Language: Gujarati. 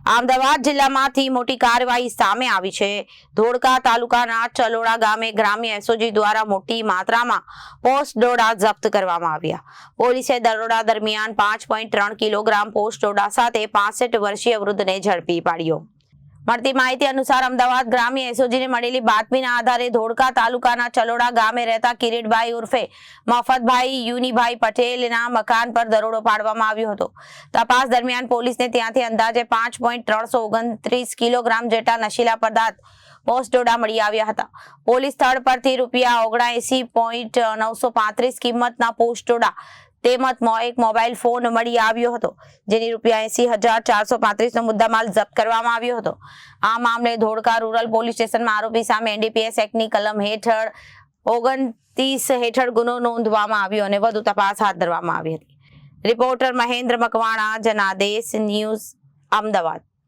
અમદાવાદ જિલ્લામાંથી મોટી કાર્યવાહી સામે આવી છે। ધોળકા તાલુકાના ચલોડા ગામે ગ્રામ્ય એસઓજી દ્વારા મોટી માત્રામાં પોસ્ટ ડોડા જપ્ત કરવામાં આવ્યા। પોલીસે દરોડા દરમિયાન 5.3 કિલોગ્રામ પોસ્ટ ડોડા સાથે 65 વર્ષીય વૃદ્ધને ઝડપી પાડ્યો। મળતી માહિતી અનુસાર અમદાવાદ ગ્રામ્ય એસઓજીને મળેલી બાતમીના આધારે ધોળકા તાલુકાના ચલોડા ગામે રહેતા કિરીટભાઈ ઉર્ફે મફતભાઈ યુનીભાઈ પટેલના મકાન પર દરોડો પાડવામાં આવ્યો હતો। તપાસ દરમિયાન પોલીસને ત્યાંથી અંદાજે 5.329 કિલોગ્રામ જેટલા નશીલા પદાર્થ પોસ્ટ ડોડા મળી આવ્યા હતા। પોલીસ સ્થળ પરથી ₹79.935 કિંમતના પોસ્ટ ડોડા તેમજ એક મોબાઈલ ફોન મળી આવ્યો હતો, જેની ₹80,435નો મુદ્દામાલ જપ્ત કરવામાં આવ્યો હતો। આ મામલે ધોળકા રૂરલ પોલીસ સ્ટેશનમાં આરોપી સામે એનડીપીએસ એક્ટની કલમ હેઠળ 29 હેઠળ ગુનો નોંધવામાં આવ્યો અને વધુ તપાસ હાથ ધરવામાં આવી હતી। Reporter Mahendra Makwana, Janadesh news, Ahmedabad.